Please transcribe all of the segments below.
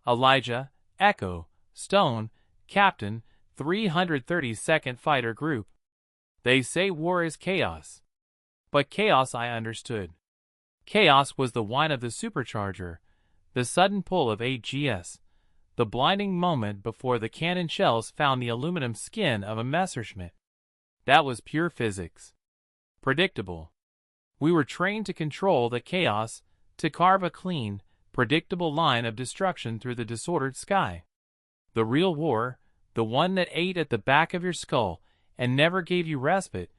Elijah, Echo, Stone, Captain, 332nd Fighter Group. They say war is chaos. But chaos I understood. Chaos was the whine of the supercharger, the sudden pull of AGS, the blinding moment before the cannon shells found the aluminum skin of a Messerschmitt. That was pure physics. Predictable. We were trained to control the chaos, to carve a clean, predictable line of destruction through the disordered sky. The real war, the one that ate at the back of your skull and never gave you respite,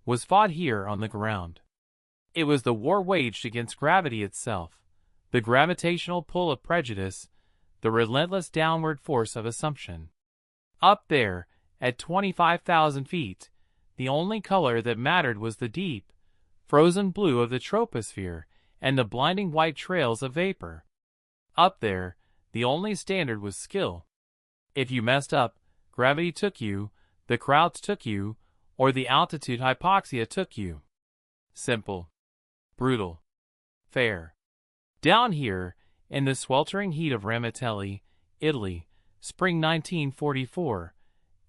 was fought here on the ground. It was the war waged against gravity itself, the gravitational pull of prejudice, the relentless downward force of assumption. Up there, at 25,000 feet, the only color that mattered was the deep, frozen blue of the troposphere and the blinding white trails of vapor. Up there, the only standard was skill. If you messed up, gravity took you, the crowds took you, or the altitude hypoxia took you. Simple. Brutal. Fair. Down here, in the sweltering heat of Ramitelli, Italy, spring 1944,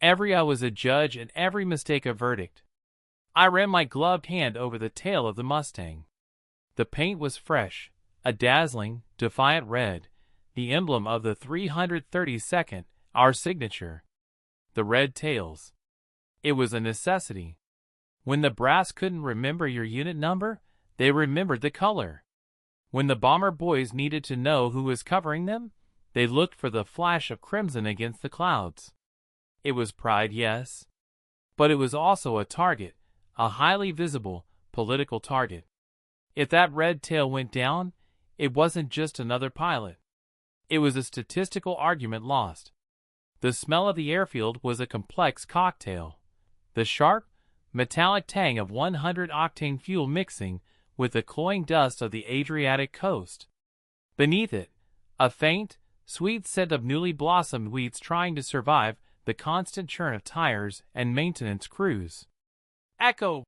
every I was a judge and every mistake a verdict. I ran my gloved hand over the tail of the Mustang. The paint was fresh, a dazzling, defiant red, the emblem of the 332nd, our signature. The red tails. It was a necessity. When the brass couldn't remember your unit number, they remembered the color. When the bomber boys needed to know who was covering them, they looked for the flash of crimson against the clouds. It was pride, yes. But it was also a target, a highly visible, political target. If that red tail went down, it wasn't just another pilot. It was a statistical argument lost. The smell of the airfield was a complex cocktail. The sharp, metallic tang of 100-octane fuel mixing with the cloying dust of the Adriatic coast. Beneath it, a faint, sweet scent of newly blossomed weeds trying to survive the constant churn of tires and maintenance crews. "Echo!"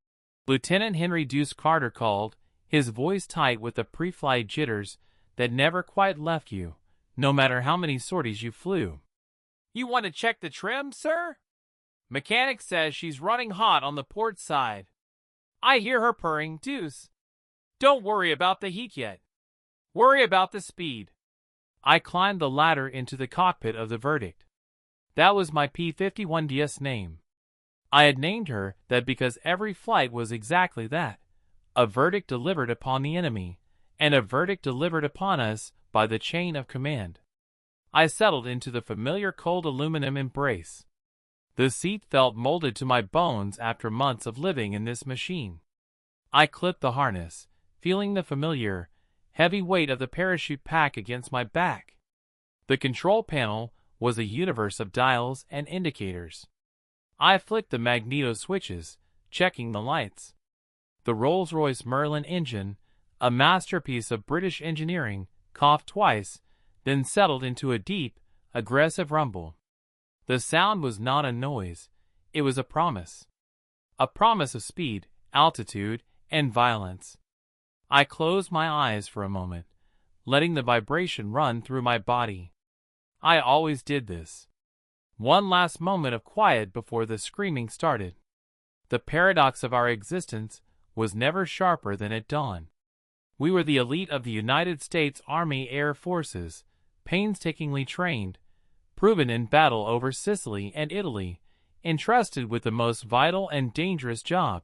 Lieutenant Henry Deuce Carter called, his voice tight with the pre-flight jitters that never quite left you, no matter how many sorties you flew. "You want to check the trim, sir? Mechanic says she's running hot on the port side. I hear her purring, Deuce. Don't worry about the heat yet. Worry about the speed." I climbed the ladder into the cockpit of the Verdict. That was my P-51DS name. I had named her that because every flight was exactly that, a verdict delivered upon the enemy, and a verdict delivered upon us by the chain of command. I settled into the familiar cold aluminum embrace. The seat felt molded to my bones after months of living in this machine. I clipped the harness, feeling the familiar, heavy weight of the parachute pack against my back. The control panel was a universe of dials and indicators. I flicked the magneto switches, checking the lights. The Rolls-Royce Merlin engine, a masterpiece of British engineering, coughed twice, then settled into a deep, aggressive rumble. The sound was not a noise, it was a promise. A promise of speed, altitude, and violence. I closed my eyes for a moment, letting the vibration run through my body. I always did this. One last moment of quiet before the screaming started. The paradox of our existence was never sharper than at dawn. We were the elite of the United States Army Air Forces, painstakingly trained, proven in battle over Sicily and Italy, entrusted with the most vital and dangerous job,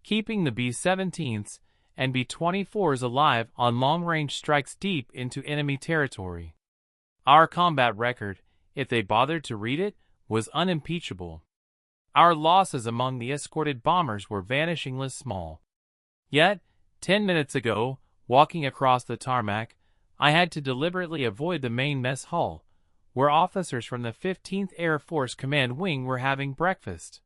keeping the B-17s and B-24s alive on long-range strikes deep into enemy territory. Our combat record, if they bothered to read it, was unimpeachable. Our losses among the escorted bombers were vanishingly small. Yet, 10 minutes ago, walking across the tarmac, I had to deliberately avoid the main mess hall, where officers from the 15th Air Force Command Wing were having breakfast.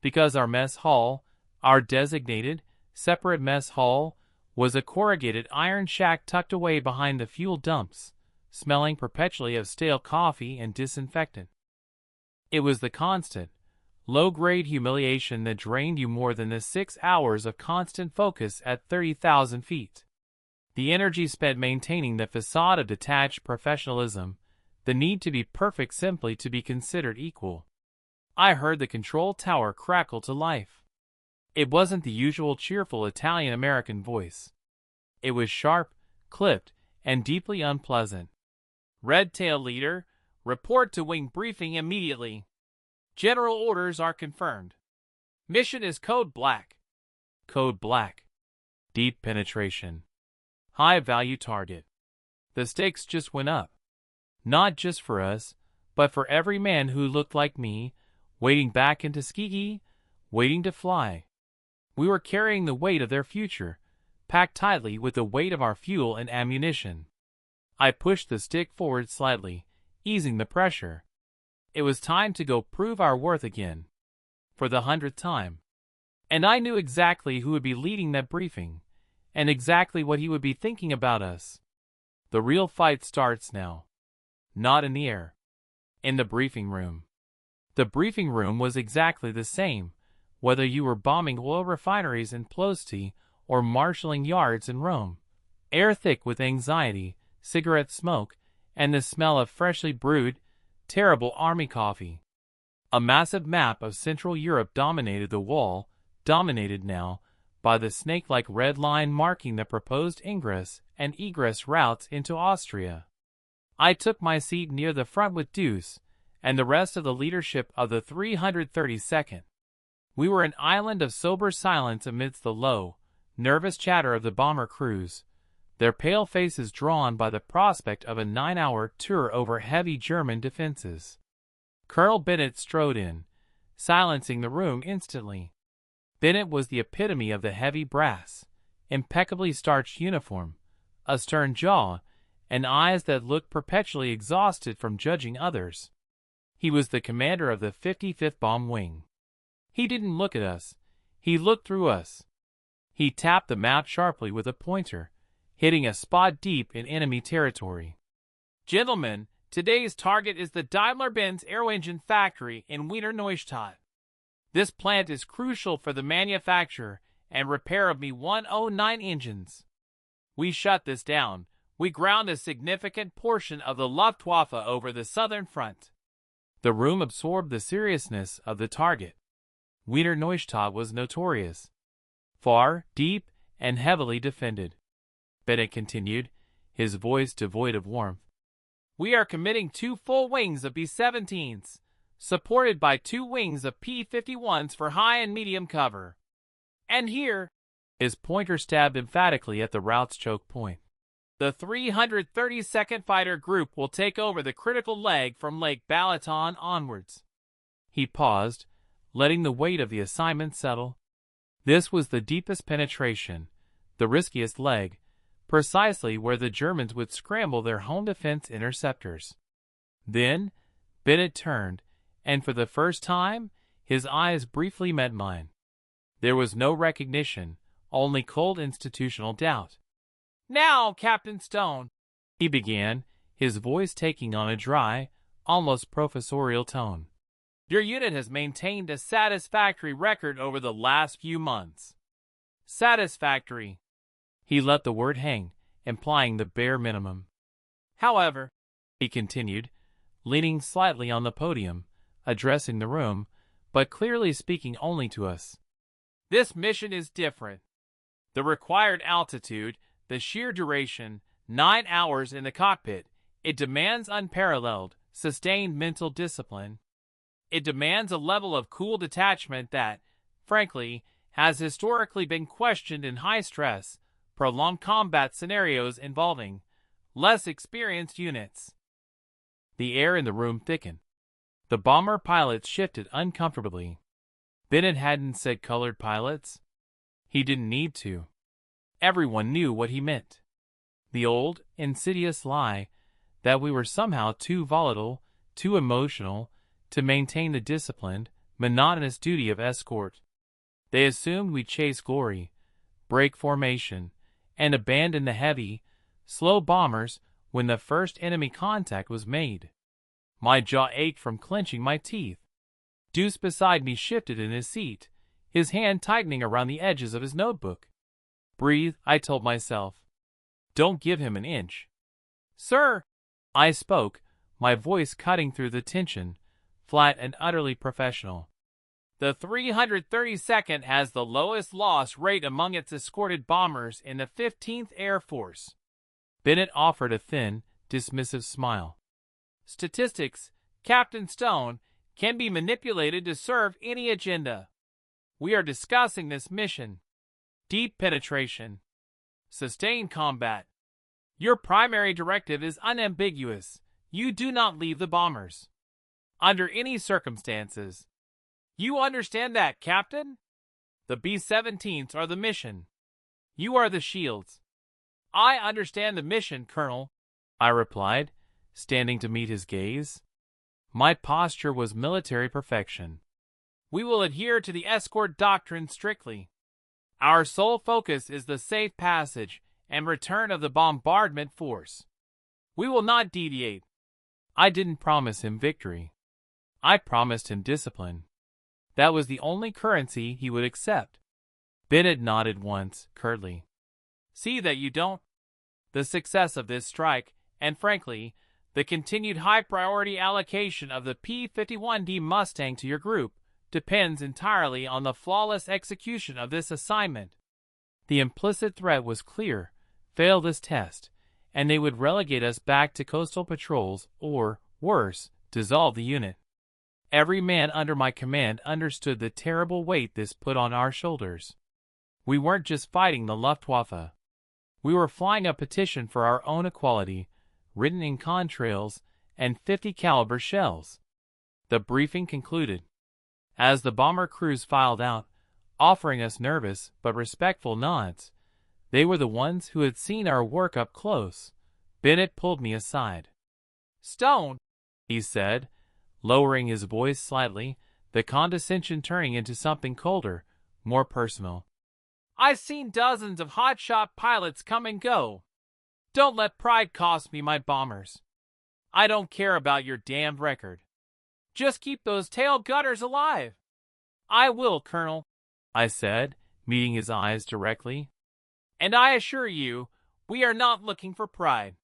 Because our mess hall, our designated, separate mess hall, was a corrugated iron shack tucked away behind the fuel dumps, smelling perpetually of stale coffee and disinfectant. It was the constant, low-grade humiliation that drained you more than the 6 hours of constant focus at 30,000 feet. The energy spent maintaining the facade of detached professionalism, the need to be perfect simply to be considered equal. I heard the control tower crackle to life. It wasn't the usual cheerful Italian-American voice. It was sharp, clipped, and deeply unpleasant. Red Tail Leader, report to wing briefing immediately. General orders are confirmed. Mission is Code Black. Code Black. Deep penetration. High value target. The stakes just went up. Not just for us, but for every man who looked like me, waiting back in Tuskegee, waiting to fly. We were carrying the weight of their future, packed tightly with the weight of our fuel and ammunition. I pushed the stick forward slightly, easing the pressure. It was time to go prove our worth again. For the 100th time. And I knew exactly who would be leading that briefing, and exactly what he would be thinking about us. The real fight starts now. Not in the air. In the briefing room. The briefing room was exactly the same, whether you were bombing oil refineries in Ploesti or marshalling yards in Rome. Air thick with anxiety, cigarette smoke, and the smell of freshly brewed, terrible army coffee. A massive map of Central Europe dominated the wall, dominated now by the snake-like red line marking the proposed ingress and egress routes into Austria. I took my seat near the front with Deuce and the rest of the leadership of the 332nd. We were an island of sober silence amidst the low, nervous chatter of the bomber crews, their pale faces drawn by the prospect of a 9-hour tour over heavy German defenses. Colonel Bennett strode in, silencing the room instantly. Bennett was the epitome of the heavy brass, impeccably starched uniform, a stern jaw, and eyes that looked perpetually exhausted from judging others. He was the commander of the 55th Bomb Wing. He didn't look at us. He looked through us. He tapped the map sharply with a pointer, hitting a spot deep in enemy territory. Gentlemen, today's target is the Daimler-Benz aero engine factory in Wiener Neustadt. This plant is crucial for the manufacture and repair of Me-109 engines. We shut this down. We ground a significant portion of the Luftwaffe over the southern front. The room absorbed the seriousness of the target. Wiener Neustadt was notorious. Far, deep, and heavily defended. Bennett continued, his voice devoid of warmth. We are committing 2 full wings of B-17s, supported by 2 wings of P-51s for high and medium cover. And here, his pointer stabbed emphatically at the route's choke point. The 332nd Fighter Group will take over the critical leg from Lake Balaton onwards. He paused, letting the weight of the assignment settle. This was the deepest penetration, the riskiest leg, precisely where the Germans would scramble their home defense interceptors. Then, Bennett turned, and for the first time, his eyes briefly met mine. There was no recognition, only cold institutional doubt. Now, Captain Stone, he began, his voice taking on a dry, almost professorial tone. Your unit has maintained a satisfactory record over the last few months. Satisfactory. He let the word hang, implying the bare minimum. However, he continued, leaning slightly on the podium, addressing the room, but clearly speaking only to us. This mission is different. The required altitude, the sheer duration, 9 hours in the cockpit, it demands unparalleled, sustained mental discipline. It demands a level of cool detachment that, frankly, has historically been questioned in high-stress, prolonged combat scenarios involving less experienced units. The air in the room thickened. The bomber pilots shifted uncomfortably. Bennett hadn't said colored pilots. He didn't need to. Everyone knew what he meant. The old, insidious lie that we were somehow too volatile, too emotional, to maintain the disciplined, monotonous duty of escort. They assumed we'd chase glory, break formation, and abandon the heavy, slow bombers when the first enemy contact was made. My jaw ached from clenching my teeth. Deuce beside me shifted in his seat, his hand tightening around the edges of his notebook. Breathe, I told myself. Don't give him an inch. Sir, I spoke, my voice cutting through the tension, flat and utterly professional. The 332nd has the lowest loss rate among its escorted bombers in the 15th Air Force. Bennett offered a thin, dismissive smile. Statistics, Captain Stone, can be manipulated to serve any agenda. We are discussing this mission. Deep penetration. Sustained combat. Your primary directive is unambiguous. You do not leave the bombers. Under any circumstances. You understand that, Captain? The B-17s are the mission. You are the shields. I understand the mission, Colonel, I replied, standing to meet his gaze. My posture was military perfection. We will adhere to the escort doctrine strictly. Our sole focus is the safe passage and return of the bombardment force. We will not deviate. I didn't promise him victory. I promised him discipline. That was the only currency he would accept. Bennett nodded once, curtly. See that you don't. The success of this strike, and frankly, the continued high-priority allocation of the P-51D Mustang to your group, depends entirely on the flawless execution of this assignment. The implicit threat was clear. Fail this test, and they would relegate us back to coastal patrols or, worse, dissolve the unit. Every man under my command understood the terrible weight this put on our shoulders. We weren't just fighting the Luftwaffe. We were flying a petition for our own equality, written in contrails and 50 caliber shells. The briefing concluded. As the bomber crews filed out, offering us nervous but respectful nods, they were the ones who had seen our work up close. Bennett pulled me aside. Stone, he said, lowering his voice slightly, the condescension turning into something colder, more personal. I've seen dozens of hotshot pilots come and go. Don't let pride cost me my bombers. I don't care about your damned record. Just keep those tail gutters alive. I will, Colonel, I said, meeting his eyes directly. And I assure you, we are not looking for pride.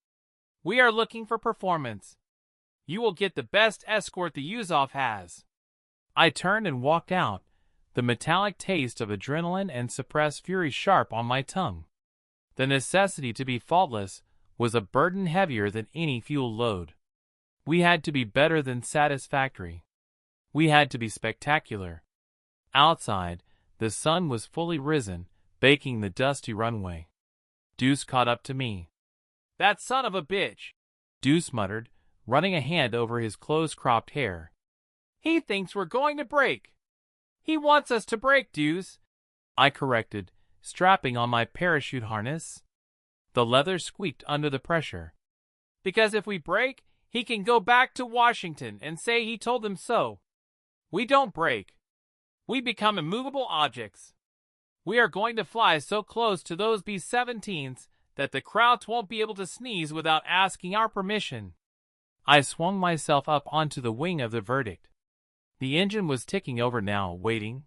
We are looking for performance. You will get the best escort the Yuzov has. I turned and walked out, the metallic taste of adrenaline and suppressed fury sharp on my tongue. The necessity to be faultless was a burden heavier than any fuel load. We had to be better than satisfactory. We had to be spectacular. Outside, the sun was fully risen, baking the dusty runway. Deuce caught up to me. That son of a bitch, Deuce muttered, running a hand over his close-cropped hair. He thinks we're going to break. He wants us to break, Deuce, I corrected, strapping on my parachute harness. The leather squeaked under the pressure. Because if we break, he can go back to Washington and say he told them so. We don't break. We become immovable objects. We are going to fly so close to those B-17s that the Krauts won't be able to sneeze without asking our permission. I swung myself up onto the wing of the Verdict. The engine was ticking over now, waiting.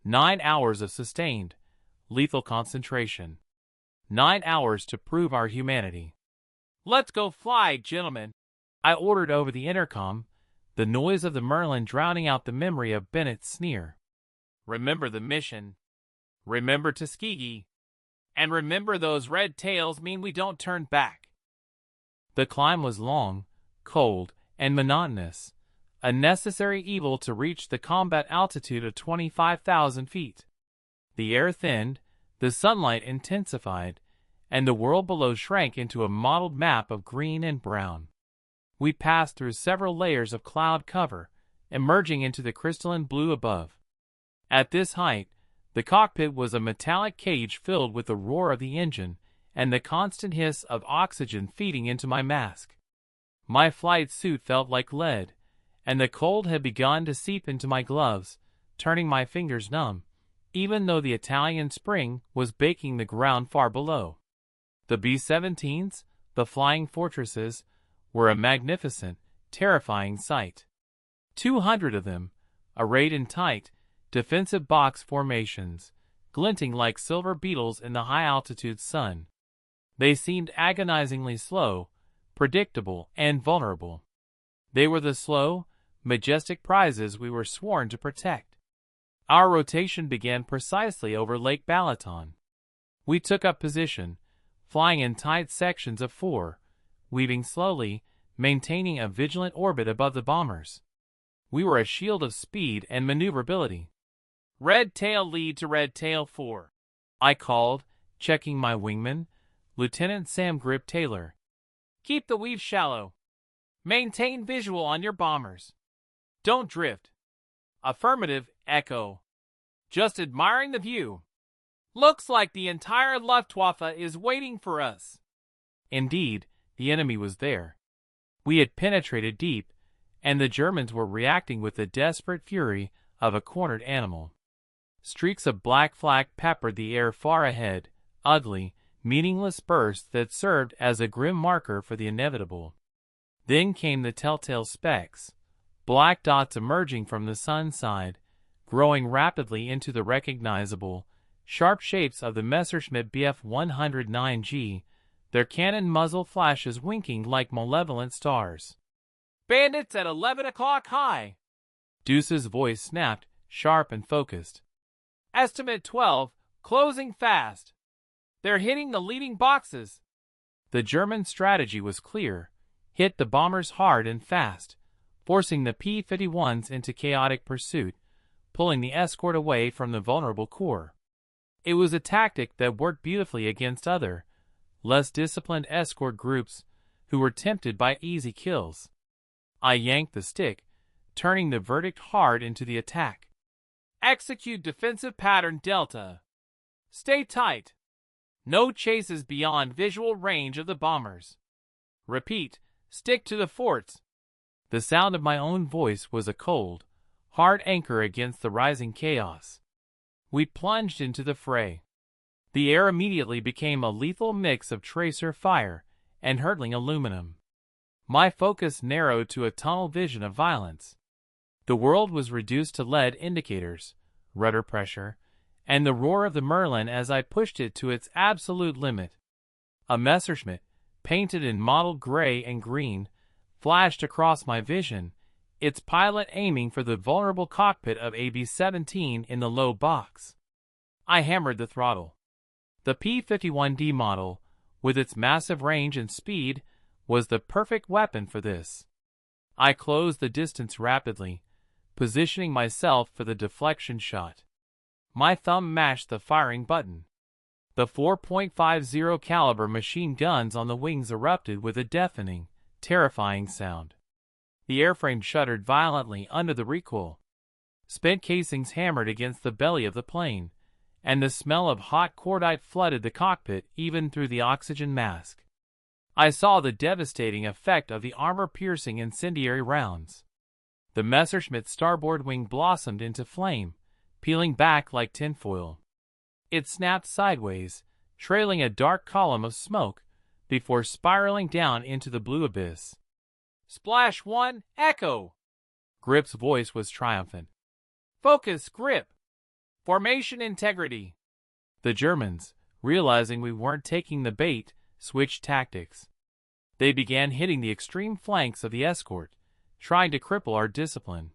9 hours of sustained, lethal concentration. 9 hours to prove our humanity. Let's go fly, gentlemen, I ordered over the intercom, the noise of the Merlin drowning out the memory of Bennett's sneer. Remember the mission. Remember Tuskegee. And remember those red tails mean we don't turn back. The climb was long, cold, and monotonous, a necessary evil to reach the combat altitude of 25,000 feet. The air thinned, the sunlight intensified, and the world below shrank into a mottled map of green and brown. We passed through several layers of cloud cover, emerging into the crystalline blue above. At this height, the cockpit was a metallic cage filled with the roar of the engine and the constant hiss of oxygen feeding into my mask. My flight suit felt like lead, and the cold had begun to seep into my gloves, turning my fingers numb, even though the Italian spring was baking the ground far below. The B-17s, the flying fortresses, were a magnificent, terrifying sight. 200 of them, arrayed in tight, defensive box formations, glinting like silver beetles in the high-altitude sun. They seemed agonizingly slow, predictable, and vulnerable. They were the slow, majestic prizes we were sworn to protect. Our rotation began precisely over Lake Balaton. We took up position, flying in tight sections of 4, weaving slowly, maintaining a vigilant orbit above the bombers. We were a shield of speed and maneuverability. "Red tail lead to red tail 4. I called, checking my wingman, Lieutenant Sam Grip Taylor. "Keep the weave shallow. Maintain visual on your bombers. Don't drift." "Affirmative, Echo. Just admiring the view. Looks like the entire Luftwaffe is waiting for us." Indeed, the enemy was there. We had penetrated deep, and the Germans were reacting with the desperate fury of a cornered animal. Streaks of black flak peppered the air far ahead, ugly, meaningless bursts that served as a grim marker for the inevitable. Then came the telltale specks, black dots emerging from the sun's side, growing rapidly into the recognizable, sharp shapes of the Messerschmitt Bf 109G, their cannon muzzle flashes winking like malevolent stars. "Bandits at 11 o'clock high!" Deuce's voice snapped, sharp and focused. "Estimate 12, closing fast. They're hitting the leading boxes." The German strategy was clear: hit the bombers hard and fast, forcing the P-51s into chaotic pursuit, pulling the escort away from the vulnerable core. It was a tactic that worked beautifully against other, less disciplined escort groups who were tempted by easy kills. I yanked the stick, turning the verdict hard into the attack. "Execute defensive pattern Delta. Stay tight. No chases beyond visual range of the bombers. Repeat, stick to the forts." The sound of my own voice was a cold, hard anchor against the rising chaos. We plunged into the fray. The air immediately became a lethal mix of tracer fire and hurtling aluminum. My focus narrowed to a tunnel vision of violence. The world was reduced to lead indicators, rudder pressure, and the roar of the Merlin as I pushed it to its absolute limit. A Messerschmitt, painted in mottled gray and green, flashed across my vision, its pilot aiming for the vulnerable cockpit of AB-17 in the low box. I hammered the throttle. The P-51D model, with its massive range and speed, was the perfect weapon for this. I closed the distance rapidly, positioning myself for the deflection shot. My thumb mashed the firing button. The 4.50 caliber machine guns on the wings erupted with a deafening, terrifying sound. The airframe shuddered violently under the recoil. Spent casings hammered against the belly of the plane, and the smell of hot cordite flooded the cockpit even through the oxygen mask. I saw the devastating effect of the armor-piercing incendiary rounds. The Messerschmitt starboard wing blossomed into flame, peeling back like tinfoil. It snapped sideways, trailing a dark column of smoke, before spiraling down into the blue abyss. "Splash 1, Echo!" Grip's voice was triumphant. "Focus, Grip! Formation integrity!" The Germans, realizing we weren't taking the bait, switched tactics. They began hitting the extreme flanks of the escort, trying to cripple our discipline.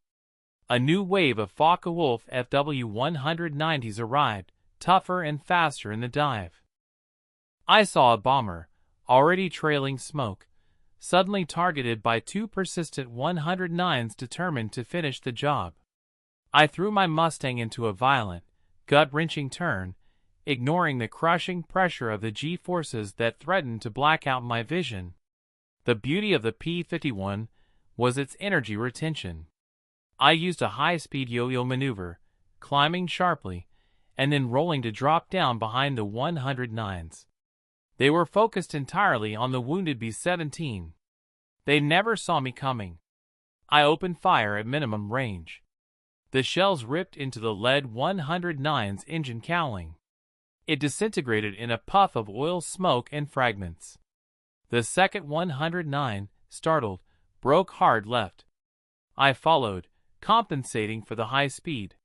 A new wave of Focke-Wulf FW-190s arrived, tougher and faster in the dive. I saw a bomber, already trailing smoke, suddenly targeted by 2 persistent 109s determined to finish the job. I threw my Mustang into a violent, gut-wrenching turn, ignoring the crushing pressure of the G-forces that threatened to black out my vision. The beauty of the P-51 was its energy retention. I used a high-speed yo-yo maneuver, climbing sharply, and then rolling to drop down behind the 109s. They were focused entirely on the wounded B-17. They never saw me coming. I opened fire at minimum range. The shells ripped into the lead 109's engine cowling. It disintegrated in a puff of oil smoke and fragments. The second 109, startled, broke hard left. I followed, compensating for the high speed.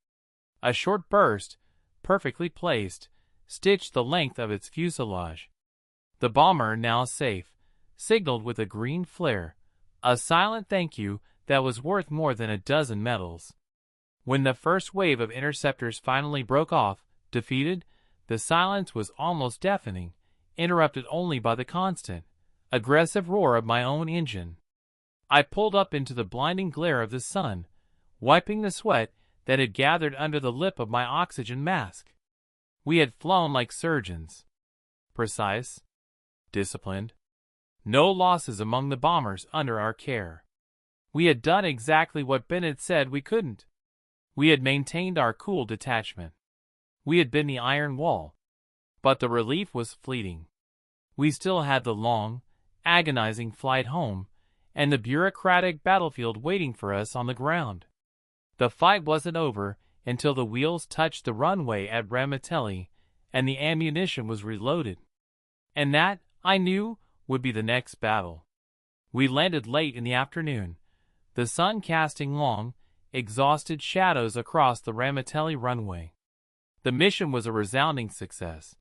A short burst, perfectly placed, stitched the length of its fuselage. The bomber, now safe, signaled with a green flare, A silent thank you that was worth more than a dozen medals. When the first wave of interceptors finally broke off, defeated, the silence was almost deafening, interrupted only by the constant, aggressive roar of my own engine. I pulled up into the blinding glare of the sun, wiping the sweat that had gathered under the lip of my oxygen mask. We had flown like surgeons. Precise. Disciplined. No losses among the bombers under our care. We had done exactly what Ben had said we couldn't. We had maintained our cool detachment. We had been the iron wall. But the relief was fleeting. We still had the long, agonizing flight home, and the bureaucratic battlefield waiting for us on the ground. The fight wasn't over until the wheels touched the runway at WWII and the ammunition was reloaded. And that, I knew, would be the next battle. We landed late in the afternoon, the sun casting long, exhausted shadows across the WWII runway. The mission was a resounding success.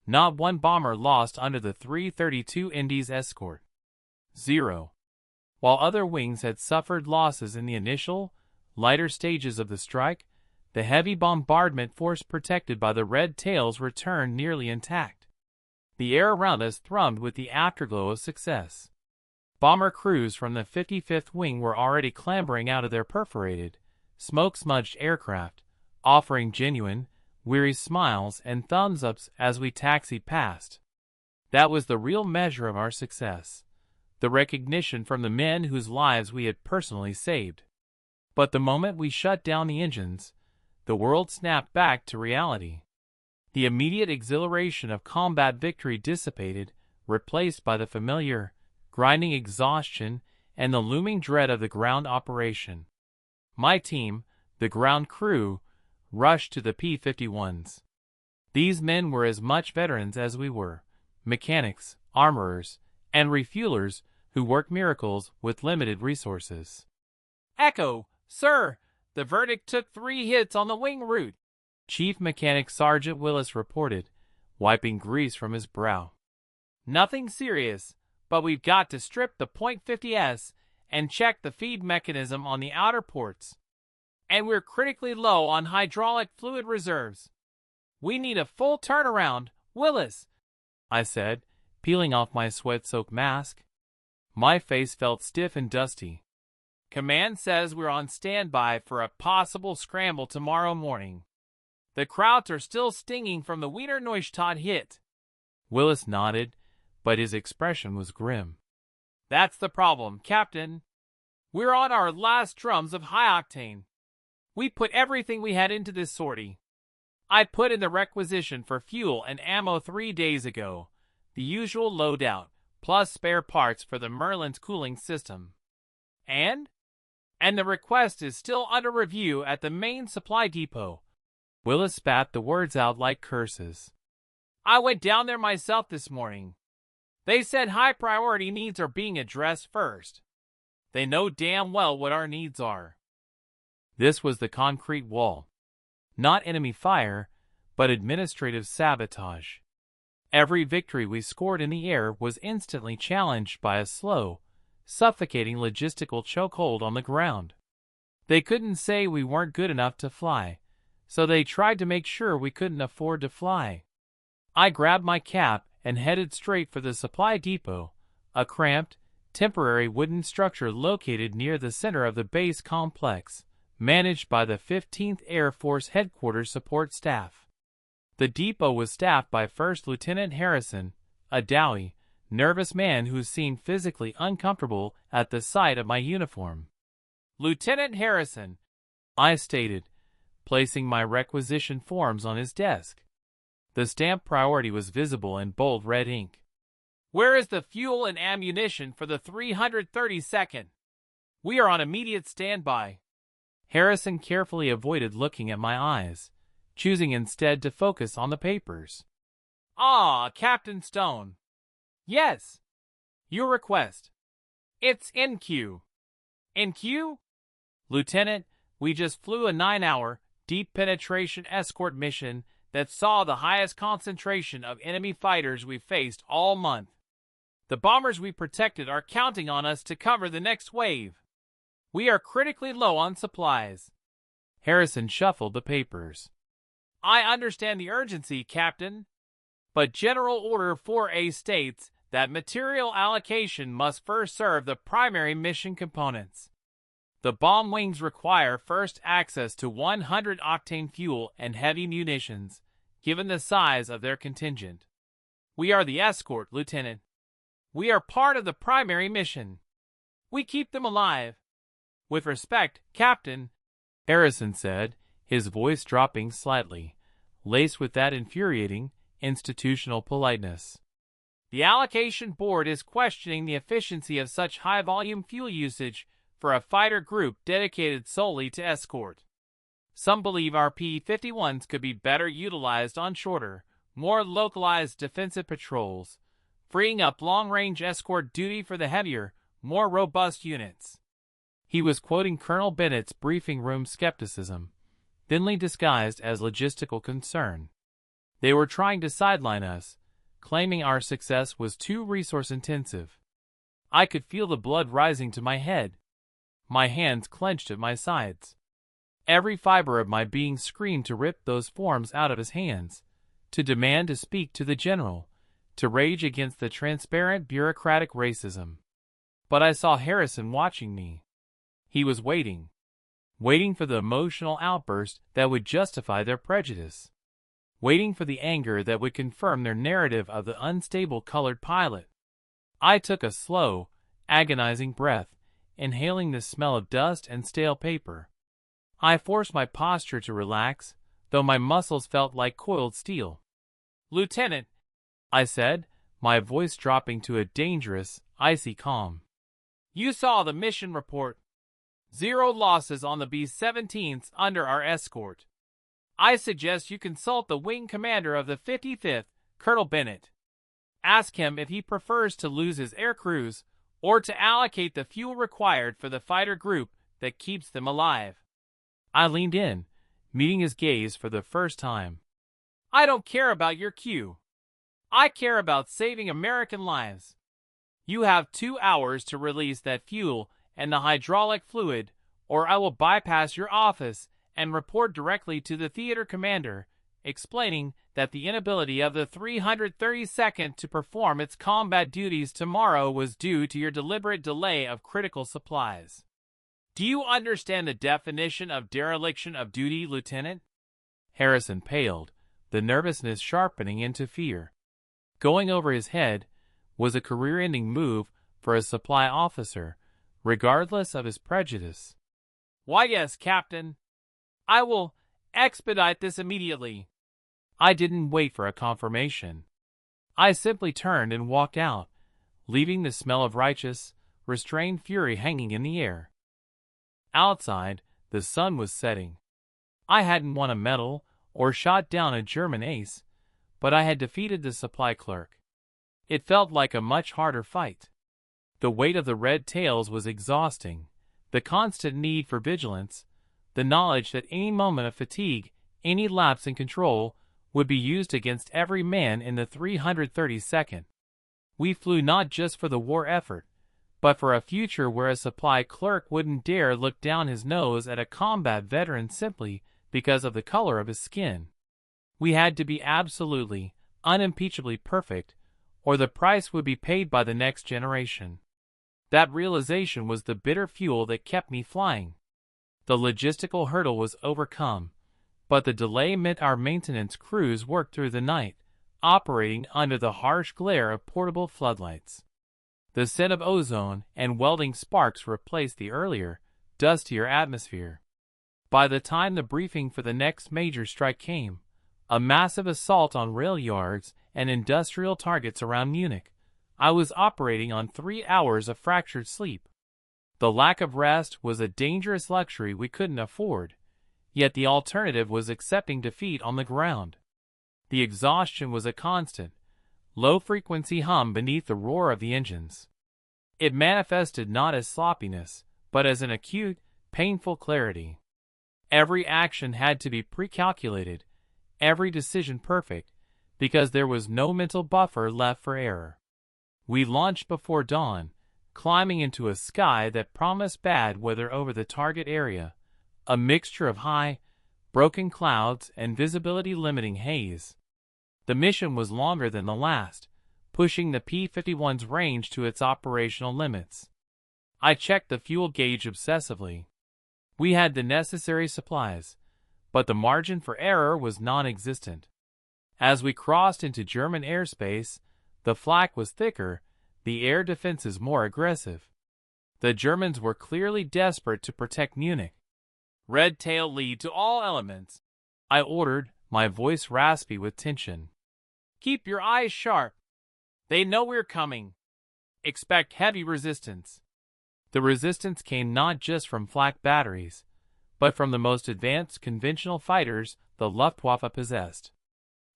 Not one bomber lost under the 332 Indy's escort. 0. While other wings had suffered losses in the initial, lighter stages of the strike, the heavy bombardment force protected by the red tails returned nearly intact. The air around us thrummed with the afterglow of success. Bomber crews from the 55th Wing were already clambering out of their perforated, smoke-smudged aircraft, offering genuine, weary smiles and thumbs-ups as we taxied past. That was the real measure of our success, the recognition from the men whose lives we had personally saved. But the moment we shut down the engines, the world snapped back to reality. The immediate exhilaration of combat victory dissipated, replaced by the familiar, grinding exhaustion and the looming dread of the ground operation. My team, the ground crew, rushed to the P-51s. These men were as much veterans as we were, mechanics, armorers, and refuelers who worked miracles with limited resources. Echo, sir, the verdict took 3 hits on the wing route, Chief Mechanic Sergeant Willis reported, wiping grease from his brow. Nothing serious, but we've got to strip the .50s and check the feed mechanism on the outer ports. And we're critically low on hydraulic fluid reserves. We need a full turnaround, Willis, I said, peeling off my sweat-soaked mask. My face felt stiff and dusty. Command says we're on standby for a possible scramble tomorrow morning. The Krauts are still stinging from the Wiener Neustadt hit. Willis nodded, but his expression was grim. That's the problem, Captain. We're on our last drums of high octane. We put everything we had into this sortie. I put in the requisition for fuel and ammo 3 days ago, the usual loadout, plus spare parts for the Merlin's cooling system. And the request is still under review at the main supply depot. Willis spat the words out like curses. I went down there myself this morning. They said high priority needs are being addressed first. They know damn well what our needs are. This was the concrete wall. Not enemy fire, but administrative sabotage. Every victory we scored in the air was instantly challenged by a slow, suffocating logistical chokehold on the ground. They couldn't say we weren't good enough to fly, so they tried to make sure we couldn't afford to fly. I grabbed my cap and headed straight for the supply depot, a cramped, temporary wooden structure located near the center of the base complex, managed by the 15th Air Force Headquarters support staff. The depot was staffed by First Lieutenant Harrison, a doughy, nervous man who seemed physically uncomfortable at the sight of my uniform. Lieutenant Harrison, I stated, placing my requisition forms on his desk. The stamped priority was visible in bold red ink. Where is the fuel and ammunition for the 332nd? We are on immediate standby. Harrison carefully avoided looking at my eyes, choosing instead to focus on the papers. Ah, Captain Stone. Yes. Your request. It's in queue. In queue? Lieutenant, we just flew a 9-hour, deep penetration escort mission that saw the highest concentration of enemy fighters we've faced all month. The bombers we protected are counting on us to cover the next wave. We are critically low on supplies." Harrison shuffled the papers. "I understand the urgency, Captain, but General Order 4A states that material allocation must first serve the primary mission components. The bomb wings require first access to 100-octane fuel and heavy munitions, given the size of their contingent. We are the escort, Lieutenant. We are part of the primary mission. We keep them alive." "With respect, Captain," Harrison said, his voice dropping slightly, laced with that infuriating institutional politeness. "The allocation board is questioning the efficiency of such high-volume fuel usage for a fighter group dedicated solely to escort. Some believe our P-51s could be better utilized on shorter, more localized defensive patrols, freeing up long-range escort duty for the heavier, more robust units." He was quoting Colonel Bennett's briefing room skepticism, thinly disguised as logistical concern. They were trying to sideline us, claiming our success was too resource-intensive. I could feel the blood rising to my head. My hands clenched at my sides. Every fiber of my being screamed to rip those forms out of his hands, to demand to speak to the general, to rage against the transparent bureaucratic racism. But I saw Harrison watching me. He was waiting for the emotional outburst that would justify their prejudice, waiting for the anger that would confirm their narrative of the unstable colored pilot. I took a slow, agonizing breath, inhaling the smell of dust and stale paper. I forced my posture to relax, though my muscles felt like coiled steel. "Lieutenant," I said, my voice dropping to a dangerous, icy calm. "You saw the mission report. 0 losses on the B-17s under our escort. I suggest you consult the wing commander of the 55th, Colonel Bennett. Ask him if he prefers to lose his air crews or to allocate the fuel required for the fighter group that keeps them alive." I leaned in, meeting his gaze for the first time. "I don't care about your Q. I care about saving American lives. You have 2 hours to release that fuel and the hydraulic fluid, or I will bypass your office and report directly to the theater commander, explaining that the inability of the 332nd to perform its combat duties tomorrow was due to your deliberate delay of critical supplies. Do you understand the definition of dereliction of duty, Lieutenant?" Harrison paled, the nervousness sharpening into fear. Going over his head was a career-ending move for a supply officer, regardless of his prejudice. "Why, yes, Captain. I will expedite this immediately." I didn't wait for a confirmation. I simply turned and walked out, leaving the smell of righteous, restrained fury hanging in the air. Outside, the sun was setting. I hadn't won a medal or shot down a German ace, but I had defeated the supply clerk. It felt like a much harder fight. The weight of the red tails was exhausting, the constant need for vigilance, the knowledge that any moment of fatigue, any lapse in control, would be used against every man in the 332nd. We flew not just for the war effort, but for a future where a supply clerk wouldn't dare look down his nose at a combat veteran simply because of the color of his skin. We had to be absolutely, unimpeachably perfect, or the price would be paid by the next generation. That realization was the bitter fuel that kept me flying. The logistical hurdle was overcome, but the delay meant our maintenance crews worked through the night, operating under the harsh glare of portable floodlights. The scent of ozone and welding sparks replaced the earlier, dustier atmosphere. By the time the briefing for the next major strike came, a massive assault on rail yards and industrial targets around Munich, I was operating on 3 hours of fractured sleep. The lack of rest was a dangerous luxury we couldn't afford, yet the alternative was accepting defeat on the ground. The exhaustion was a constant, low-frequency hum beneath the roar of the engines. It manifested not as sloppiness, but as an acute, painful clarity. Every action had to be pre-calculated, every decision perfect, because there was no mental buffer left for error. We launched before dawn, climbing into a sky that promised bad weather over the target area, a mixture of high, broken clouds and visibility-limiting haze. The mission was longer than the last, pushing the P-51's range to its operational limits. I checked the fuel gauge obsessively. We had the necessary supplies, but the margin for error was non-existent. As we crossed into German airspace, the flak was thicker, the air defenses more aggressive. The Germans were clearly desperate to protect Munich. "Red tail lead to all elements," I ordered, my voice raspy with tension. "Keep your eyes sharp. They know we're coming. Expect heavy resistance." The resistance came not just from flak batteries, but from the most advanced conventional fighters the Luftwaffe possessed.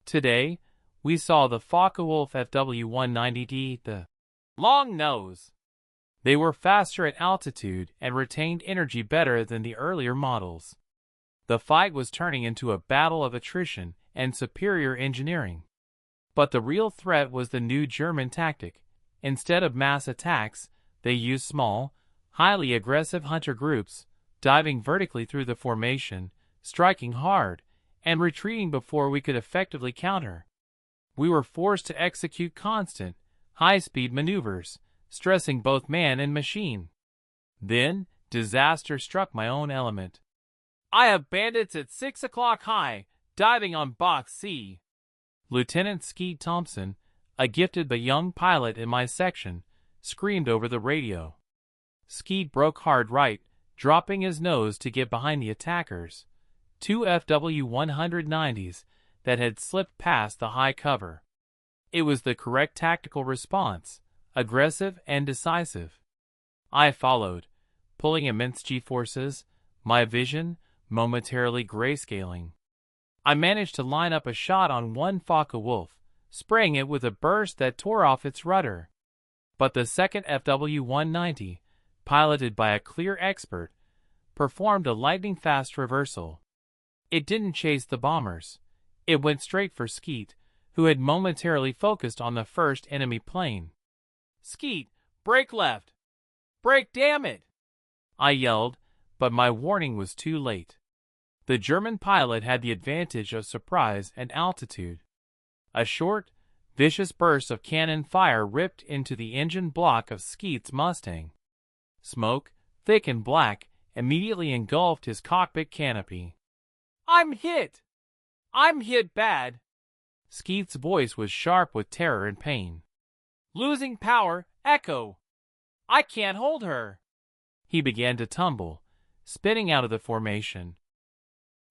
Today, we saw the Focke-Wulf FW-190D, the long nose. They were faster at altitude and retained energy better than the earlier models. The fight was turning into a battle of attrition and superior engineering. But the real threat was the new German tactic. Instead of mass attacks, they used small, highly aggressive hunter groups, diving vertically through the formation, striking hard, and retreating before we could effectively counter. We were forced to execute constant, high-speed maneuvers, stressing both man and machine. Then, disaster struck my own element. "I have bandits at 6 o'clock high, diving on Box C." Lieutenant Skeet Thompson, a gifted but young pilot in my section, screamed over the radio. Skeet broke hard right, dropping his nose to get behind the attackers, two FW-190s that had slipped past the high cover. It was the correct tactical response, aggressive and decisive. I followed, pulling immense G-forces, my vision momentarily grayscaling. I managed to line up a shot on one Focke-Wulf, spraying it with a burst that tore off its rudder. But the second FW-190, piloted by a clear expert, performed a lightning-fast reversal. It didn't chase the bombers. It went straight for Skeet, who had momentarily focused on the first enemy plane. "Skeet, brake left! Brake, damn it!" I yelled, but my warning was too late. The German pilot had the advantage of surprise and altitude. A short, vicious burst of cannon fire ripped into the engine block of Skeet's Mustang. Smoke, thick and black, immediately engulfed his cockpit canopy. "I'm hit! I'm hit bad!" Skeet's voice was sharp with terror and pain. "Losing power, Echo! I can't hold her!" He began to tumble, spinning out of the formation.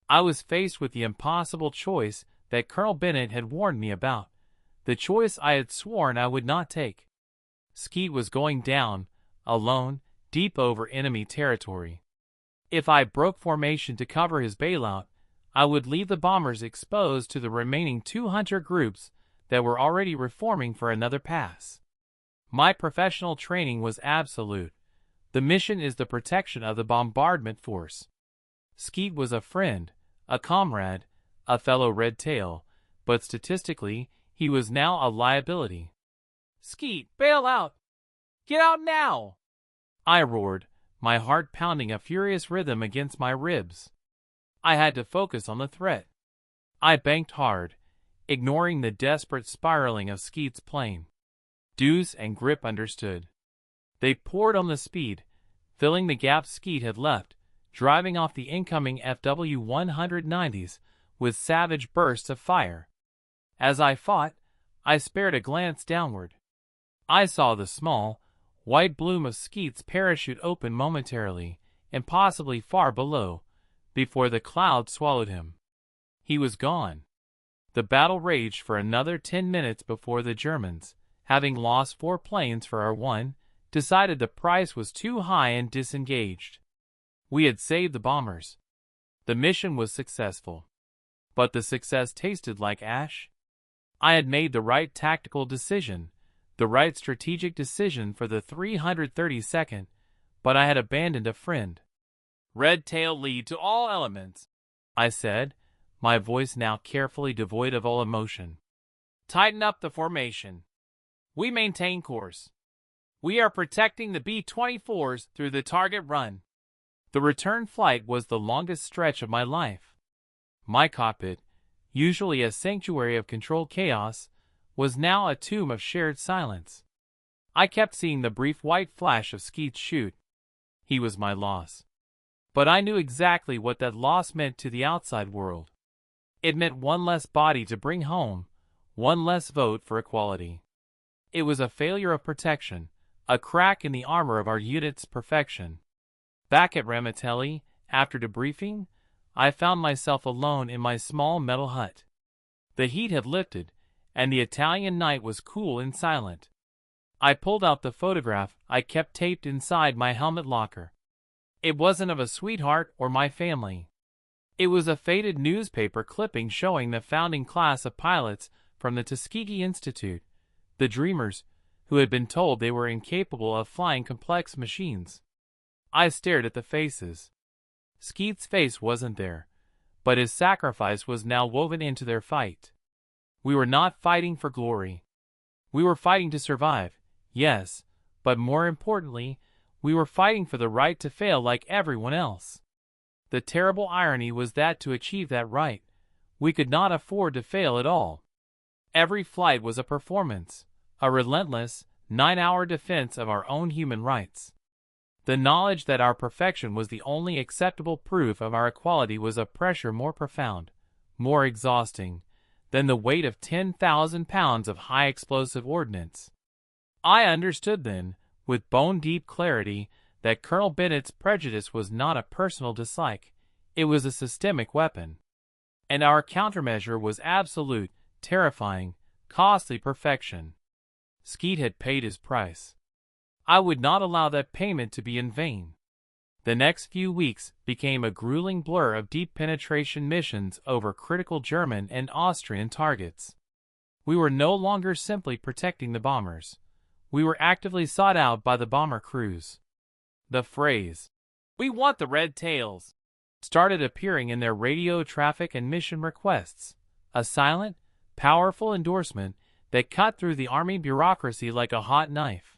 I was faced with the impossible choice that Colonel Bennett had warned me about, the choice I had sworn I would not take. Skeet was going down, alone, deep over enemy territory. If I broke formation to cover his bailout, I would leave the bombers exposed to the remaining 2 hunter groups that were already reforming for another pass. My professional training was absolute. The mission is the protection of the bombardment force. Skeet was a friend, a comrade, a fellow red tail, but statistically, he was now a liability. "Skeet, bail out! Get out now!" I roared, my heart pounding a furious rhythm against my ribs. I had to focus on the threat. I banked hard, ignoring the desperate spiraling of Skeet's plane. Deuce and Grip understood. They poured on the speed, filling the gap Skeet had left, driving off the incoming FW-190s with savage bursts of fire. As I fought, I spared a glance downward. I saw the small, white bloom of Skeet's parachute open momentarily, and possibly far below, before the cloud swallowed him. He was gone. The battle raged for another 10 minutes before the Germans, having lost 4 planes for our one, decided the price was too high and disengaged. We had saved the bombers. The mission was successful. But the success tasted like ash. I had made the right tactical decision, the right strategic decision for the 332nd, but I had abandoned a friend. "Red tail lead to all elements," I said, my voice now carefully devoid of all emotion. "Tighten up the formation. We maintain course. We are protecting the B-24s through the target run. The return flight was the longest stretch of my life. My cockpit, usually a sanctuary of controlled chaos, was now a tomb of shared silence. I kept seeing the brief white flash of Skeet's chute. He was my loss. But I knew exactly what that loss meant to the outside world. It meant one less body to bring home, one less vote for equality. It was a failure of protection, a crack in the armor of our unit's perfection. Back at Ramitelli, after debriefing, I found myself alone in my small metal hut. The heat had lifted, and the Italian night was cool and silent. I pulled out the photograph I kept taped inside my helmet locker. It wasn't of a sweetheart or my family. It was a faded newspaper clipping showing the founding class of pilots from the Tuskegee Institute, the dreamers who had been told they were incapable of flying complex machines. I stared at the faces. Skeet's face wasn't there, but his sacrifice was now woven into their fight. We were not fighting for glory. We were fighting to survive, yes, but more importantly, we were fighting for the right to fail like everyone else. The terrible irony was that to achieve that right, we could not afford to fail at all. Every flight was a performance, a relentless, 9-hour defense of our own human rights. The knowledge that our perfection was the only acceptable proof of our equality was a pressure more profound, more exhausting, than the weight of 10,000 pounds of high-explosive ordnance. I understood then, with bone-deep clarity, that Colonel Bennett's prejudice was not a personal dislike, it was a systemic weapon. And our countermeasure was absolute, terrifying, costly perfection. Skeet had paid his price. I would not allow that payment to be in vain. The next few weeks became a grueling blur of deep penetration missions over critical German and Austrian targets. We were no longer simply protecting the bombers. We were actively sought out by the bomber crews. The phrase, "We want the red tails," started appearing in their radio traffic and mission requests, a silent, powerful endorsement that cut through the Army bureaucracy like a hot knife.